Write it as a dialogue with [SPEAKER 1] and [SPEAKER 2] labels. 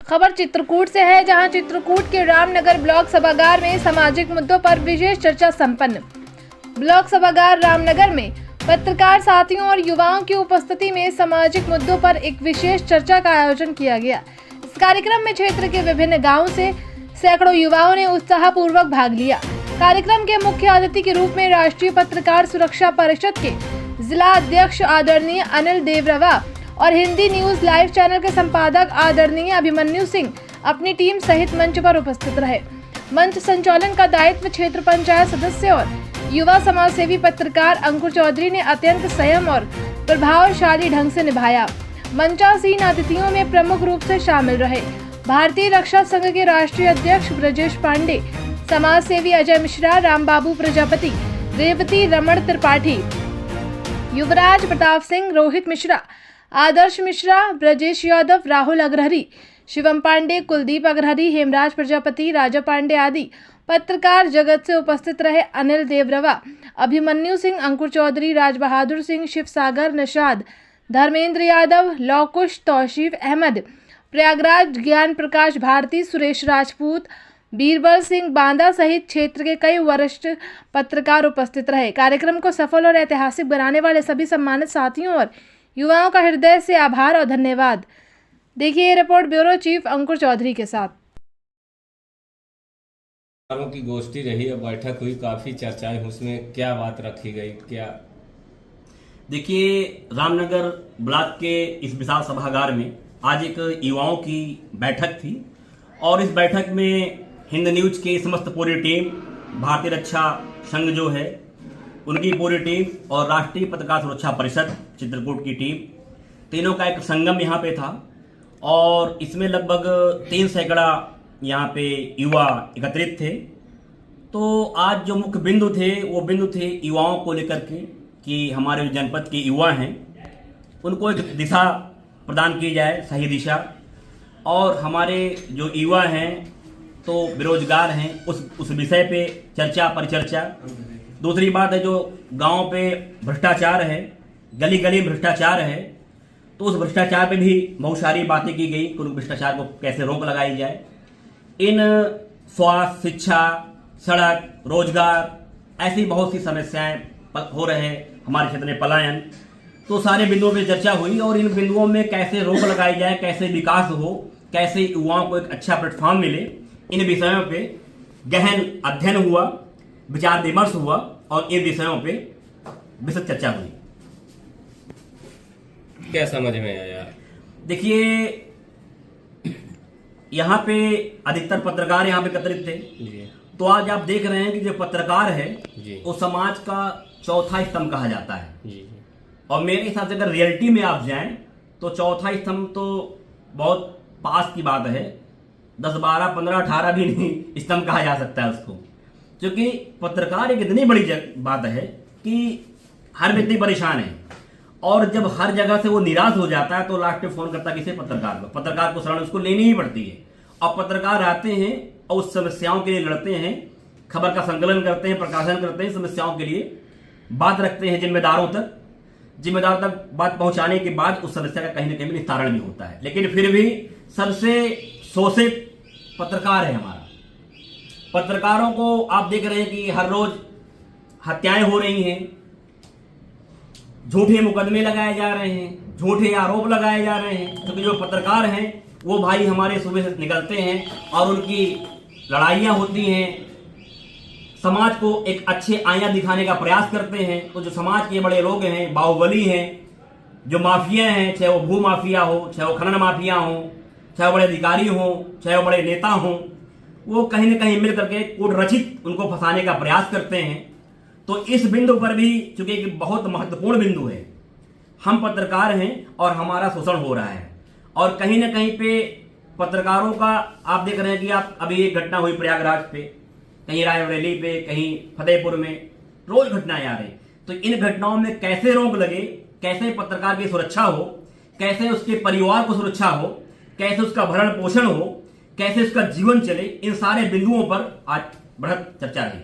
[SPEAKER 1] खबर चित्रकूट से है, जहां चित्रकूट के रामनगर ब्लॉक सभागार में सामाजिक मुद्दों पर विशेष चर्चा संपन्न। ब्लॉक सभागार रामनगर में पत्रकार साथियों और युवाओं की उपस्थिति में सामाजिक मुद्दों पर एक विशेष चर्चा का आयोजन किया गया। इस कार्यक्रम में क्षेत्र के विभिन्न गाँवों से सैकड़ों युवाओं ने उत्साहपूर्वक भाग लिया। कार्यक्रम के मुख्य अतिथि के रूप में राष्ट्रीय पत्रकार सुरक्षा परिषद के जिला अध्यक्ष आदरणीय अनिल देवरवा और हिंदी न्यूज लाइव चैनल के संपादक आदरणीय अभिमन्यु सिंह अपनी टीम सहित मंच पर उपस्थित रहे। मंच संचालन का दायित्व क्षेत्र पंचायत सदस्य और युवा समाजसेवी पत्रकार अंकुर चौधरी ने अत्यंत संयम और प्रभावशाली ढंग से निभाया। मंचासीन अतिथियों में प्रमुख रूप से शामिल रहे भारतीय रक्षा संघ के राष्ट्रीय अध्यक्ष ब्रजेश पांडे, समाजसेवी अजय मिश्रा, रामबाबू प्रजापति, रेवती रमण त्रिपाठी, युवराज प्रताप सिंह, रोहित मिश्रा, आदर्श मिश्रा, ब्रजेश यादव, राहुल अग्रहरी, शिवम पांडे, कुलदीप अग्रहरी, हेमराज प्रजापति, राजा पांडे आदि पत्रकार जगत से उपस्थित रहे। अनिल देवरवा, अभिमन्यु सिंह, अंकुर चौधरी, राज बहादुर सिंह, शिव सागर, नशाद, धर्मेंद्र यादव, लौकुश, तौशीफ अहमद, प्रयागराज ज्ञान प्रकाश भारती, सुरेश राजपूत, बीरबल सिंह बांदा सहित क्षेत्र के कई वरिष्ठ पत्रकार उपस्थित रहे। कार्यक्रम को सफल और ऐतिहासिक बनाने वाले सभी सम्मानित साथियों और युवाओं का हृदय से आभार और धन्यवाद। देखिए रिपोर्ट ब्यूरो चीफ अंकुर चौधरी के साथ।
[SPEAKER 2] की गोष्ठी रही और बैठक हुई, काफी चर्चाएं, उसमें क्या बात रखी गई? क्या
[SPEAKER 3] देखिए, रामनगर ब्लॉक के इस विशाल सभागार में आज एक युवाओं की बैठक थी और इस बैठक में हिंद न्यूज की समस्त पूरी टीम, भारतीय रक्षा संघ जो है उनकी पूरी टीम और राष्ट्रीय पत्रकार सुरक्षा परिषद चित्रकूट की टीम, तीनों का एक संगम यहाँ पे था और इसमें लगभग 3 सैकड़ा यहाँ पे युवा एकत्रित थे। तो आज जो मुख्य बिंदु थे वो बिंदु थे युवाओं को लेकर के कि हमारे जनपद के युवा हैं उनको एक दिशा प्रदान की जाए, सही दिशा, और हमारे जो युवा हैं तो बेरोजगार हैं उस विषय पे चर्चा परिचर्चा। दूसरी बात है जो गांव पे भ्रष्टाचार है, गली गली भ्रष्टाचार है, तो उस भ्रष्टाचार पे भी बहुत सारी बातें की गई कि उन भ्रष्टाचार को कैसे रोक लगाई जाए। इन स्वास्थ्य, शिक्षा, सड़क, रोजगार, ऐसी बहुत सी समस्याएं हो रहे हैं हमारे क्षेत्र में, पलायन, तो सारे बिंदुओं पे चर्चा हुई और इन बिंदुओं में कैसे रोक लगाई जाए, कैसे विकास हो, कैसे युवाओं को एक अच्छा प्लेटफॉर्म मिले, इन विषयों पे गहन अध्ययन हुआ, विचार विमर्श हुआ और इन विषयों पे विस्तृत चर्चा हुई।
[SPEAKER 2] क्या समझ में आया?
[SPEAKER 3] देखिए, यहाँ पे अधिकतर पत्रकार यहाँ पे एकत्रित थे जी। तो आज आप देख रहे हैं कि जो पत्रकार है वो समाज का चौथा स्तंभ कहा जाता है जी। और मेरे हिसाब से अगर रियलिटी में आप जाएं तो चौथा स्तंभ तो बहुत पास की बात है, 10, 12, 15, 18 भी नहीं स्तंभ कहा जा सकता है उसको, क्योंकि पत्रकार एक इतनी बड़ी बात है कि हर व्यक्ति परेशान है और जब हर जगह से वो निराश हो जाता है तो लास्ट में फोन करता है किसे? पत्रकार को शरण उसको लेनी ही पड़ती है। अब पत्रकार आते हैं और उस समस्याओं के लिए लड़ते हैं, खबर का संकलन करते हैं, प्रकाशन करते हैं, समस्याओं के लिए बात रखते हैं जिम्मेदारों तक बात पहुंचाने के बाद उस समस्या का कहीं ना कहीं निस्तारण भी होता है। लेकिन फिर भी सबसे शोषित पत्रकार है हमारा। पत्रकारों को आप देख रहे हैं कि हर रोज हत्याएं हो रही हैं, झूठे मुकदमे लगाए जा रहे हैं, झूठे आरोप लगाए जा रहे हैं, क्योंकि जो पत्रकार हैं वो भाई हमारे सूबे से निकलते हैं और उनकी लड़ाइयां होती हैं, समाज को एक अच्छे आईना दिखाने का प्रयास करते हैं। तो जो समाज के बड़े लोग हैं, बाहुबली हैं, जो माफिया हैं, चाहे वो भू माफिया हो, चाहे वो खनन माफिया हो, चाहे वो बड़े अधिकारी हो, चाहे वो बड़े नेता हो, वो कहीं ना कहीं मिल करके कूट रचित उनको फंसाने का प्रयास करते हैं। तो इस बिंदु पर भी चूंकि एक बहुत महत्वपूर्ण बिंदु है, हम पत्रकार हैं और हमारा शोषण हो रहा है और कहीं ना कहीं पे पत्रकारों का आप देख रहे हैं कि आप अभी एक घटना हुई प्रयागराज पे, कहीं रायबरेली पे, कहीं फतेहपुर में, रोज घटनाएं आ रही। तो इन घटनाओं में कैसे रोक लगे, कैसे पत्रकार की सुरक्षा हो, कैसे उसके परिवार को सुरक्षा हो, कैसे उसका भरण पोषण हो, कैसे उसका जीवन चले, इन सारे बिंदुओं पर आज बढ़त चर्चा रही।